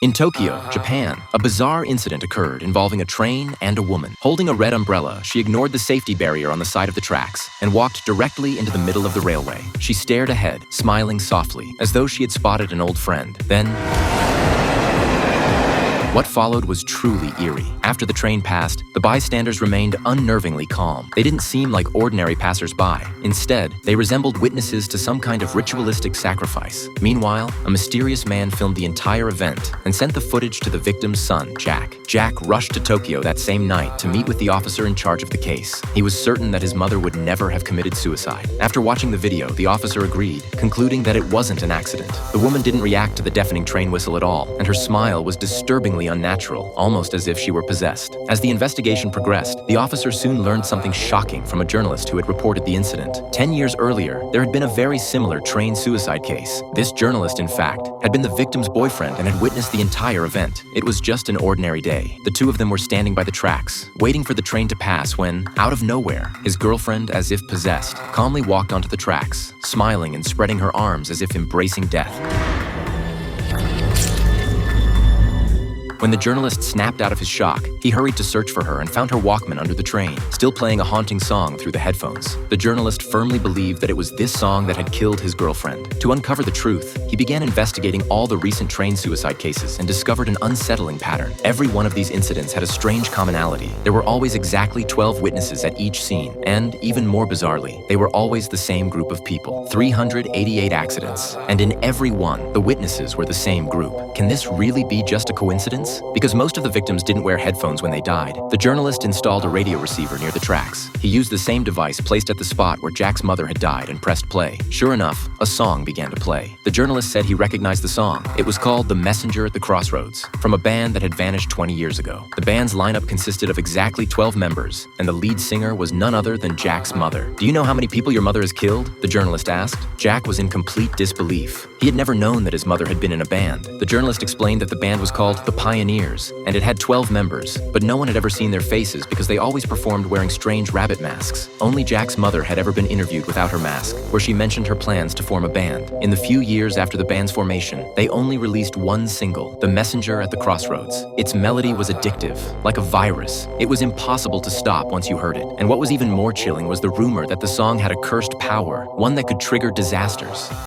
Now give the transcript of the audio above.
In Tokyo, Japan, a bizarre incident occurred involving a train and a woman. Holding a red umbrella, she ignored the safety barrier on the side of the tracks and walked directly into the middle of the railway. She stared ahead, smiling softly, as though she had spotted an old friend. Then, what followed was truly eerie. After the train passed, the bystanders remained unnervingly calm. They didn't seem like ordinary passers-by. Instead, they resembled witnesses to some kind of ritualistic sacrifice. Meanwhile, a mysterious man filmed the entire event and sent the footage to the victim's son, Jack. Jack rushed to Tokyo that same night to meet with the officer in charge of the case. He was certain that his mother would never have committed suicide. After watching the video, the officer agreed, concluding that it wasn't an accident. The woman didn't react to the deafening train whistle at all, and her smile was disturbingly unnatural, almost as if she were possessed. As the investigation progressed, the officer soon learned something shocking from a journalist who had reported the incident. 10 years earlier, there had been a very similar train suicide case. This journalist, in fact, had been the victim's boyfriend and had witnessed the entire event. It was just an ordinary day. The two of them were standing by the tracks, waiting for the train to pass when, out of nowhere, his girlfriend, as if possessed, calmly walked onto the tracks, smiling and spreading her arms as if embracing death. When the journalist snapped out of his shock, he hurried to search for her and found her Walkman under the train, still playing a haunting song through the headphones. The journalist firmly believed that it was this song that had killed his girlfriend. To uncover the truth, he began investigating all the recent train suicide cases and discovered an unsettling pattern. Every one of these incidents had a strange commonality. There were always exactly 12 witnesses at each scene, and, even more bizarrely, they were always the same group of people. 388 accidents, and in every one, the witnesses were the same group. Can this really be just a coincidence? Because most of the victims didn't wear headphones when they died, the journalist installed a radio receiver near the tracks. He used the same device placed at the spot where Jack's mother had died and pressed play. Sure enough, a song began to play. The journalist said he recognized the song. It was called The Messenger at the Crossroads, from a band that had vanished 20 years ago. The band's lineup consisted of exactly 12 members, and the lead singer was none other than Jack's mother. "Do you know how many people your mother has killed?" the journalist asked. Jack was in complete disbelief. He had never known that his mother had been in a band. The journalist explained that the band was called The Pioneers, and it had 12 members, but no one had ever seen their faces because they always performed wearing strange rabbit masks. Only Jack's mother had ever been interviewed without her mask, where she mentioned her plans to form a band. In the few years after the band's formation, they only released one single, The Messenger at the Crossroads. Its melody was addictive, like a virus. It was impossible to stop once you heard it. And what was even more chilling was the rumor that the song had a cursed power, one that could trigger disasters.